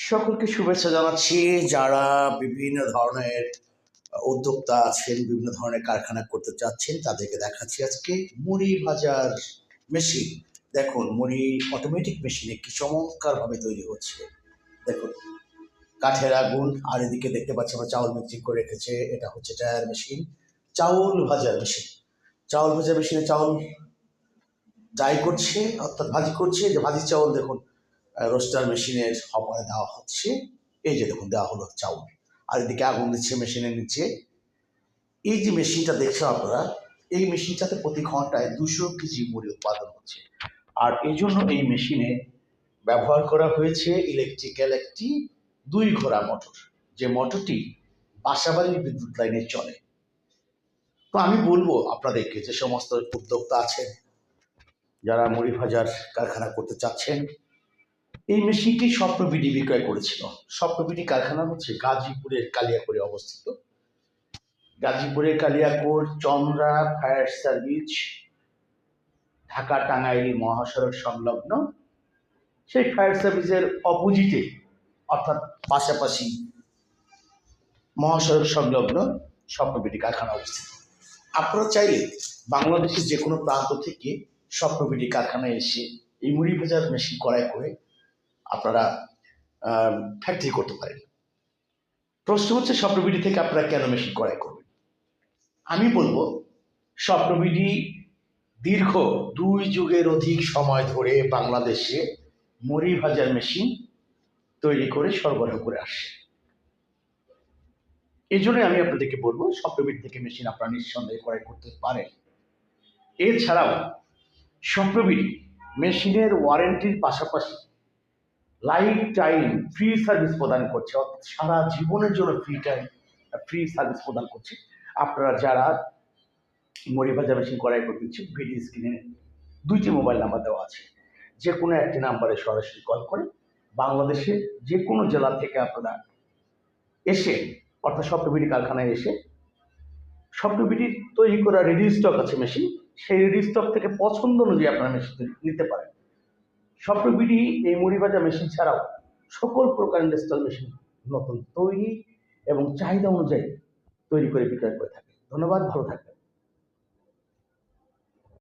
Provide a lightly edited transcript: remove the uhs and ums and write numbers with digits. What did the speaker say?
সকলকে শুভেচ্ছা জানাচ্ছি। যারা বিভিন্ন ধরনের উদ্যোক্তা আছেন, বিভিন্ন ধরনের কারখানা করতে চাচ্ছেন, তাদেরকে দেখাচ্ছি আজকে মুড়ি ভাজার মেশিন। দেখুন, মুড়ি অটোমেটিক মেশিনে কি চমৎকারভাবে তৈরি হচ্ছে। দেখুন, কাঠের আগুন, আর এদিকে দেখতে পাচ্ছি আমরা চাউল মিক্সিং করে রেখেছে। এটা হচ্ছে টায়ার মেশিন, চাউল ভাজার মেশিন। চাউল ভাজার মেশিনে চাউল ড্রাই করছে, অর্থাৎ ভাজি করছে। যে ভাজি চাউল দেখুন রোস্টার মেশিনের হপারে দেওয়া হচ্ছে। এই যে দেখুন দেওয়া হলো চাউল, আর এদিকে আগুন দিচ্ছে মেশিনের নিচে। এই যে মেশিনটা দেখছেন আপনারা, এই মেশিনটাতে প্রতি ঘন্টায় 200 কেজি মুড়ি উৎপাদন হচ্ছে। আর এই জন্য এই মেশিনে ব্যবহার করা হয়েছে ইলেকট্রিক্যাল একটি 2 ঘোড়া মোটর, যে মোটরটি বাসাবাড়ির বিদ্যুৎ লাইনে চলে। তো আমি বলবো আপনাদেরকে, যে সমস্ত উদ্যোক্তা আছেন যারা মুড়ি ভাজার কারখানা করতে চাচ্ছেন, এই মেশিনটি স্বপ্নবিডি বিক্রয় করেছিল। স্বপ্নবিডি কারখানা হচ্ছে গাজীপুরের কালিয়াকৈরে অবস্থিত। গাজীপুরের কালিয়াকৈর চন্দ্রা ফায়ার সার্ভিস ঢাকা টাঙ্গাইল মহাসড়ক সংলগ্ন, সেই ফায়ার সার্ভিসের অপোজিটে, অর্থাৎ পাশাপাশি মহাসড়ক সংলগ্ন স্বপ্নবিডি কারখানা অবস্থিত। আপনারা চাইলে বাংলাদেশের যে কোনো প্রান্ত থেকে স্বপ্নবিডি কারখানায় এসে এই মুড়ি ভাজার মেশিন ক্রয় করে আপনারা ফ্যাক্টরি করতে পারেন। প্রশ্ন হচ্ছে, স্বপ্নবিডি থেকে আপনারা কেন মেশিন ক্রয় করবেন? আমি বলবো, স্বপ্নবিডি দীর্ঘ 2 যুগের অধিক সময় ধরে বাংলাদেশে মুড়ি ভাজার মেশিন তৈরি করে সরবরাহ করে আসছে। এই জন্যই আমি আপনাদেরকে বলবো, স্বপ্নবিডি থেকে মেশিন আপনারা নিঃসন্দেহে ক্রয় করতে পারেন। এছাড়াও স্বপ্নবিডি মেশিনের ওয়ারেন্টির পাশাপাশি লাইফ টাইম ফ্রি সার্ভিস প্রদান করছে, অর্থাৎ সারা জীবনের জন্য ফ্রি সার্ভিস প্রদান করছে। আপনারা যারা মুড়ি ভাজা মেশিন ক্রয় করতে ইচ্ছুক, ভিডিও স্ক্রিনে 2টি মোবাইল নাম্বার দেওয়া আছে, যে কোনো একটি নাম্বারে সরাসরি কল করে বাংলাদেশে যে কোনো জেলা থেকে আপনারা এসে, অর্থাৎ স্বপ্নবিডি কারখানায় এসে, স্বপ্নবিডির তৈরি করা রেডি স্টক আছে মেশিন, সেই রেডি স্টক থেকে পছন্দ অনুযায়ী আপনারা মেশিন নিতে পারেন। স্বপ্নবিডি এই মুড়ি ভাজা মেশিন ছাড়াও সকল প্রকার ইন্ডাস্ট্রিয়াল মেশিন নতুন তৈরি এবং চাহিদা অনুযায়ী তৈরি করে বিক্রয় করে থাকে। ধন্যবাদ, ভালো থাকবেন।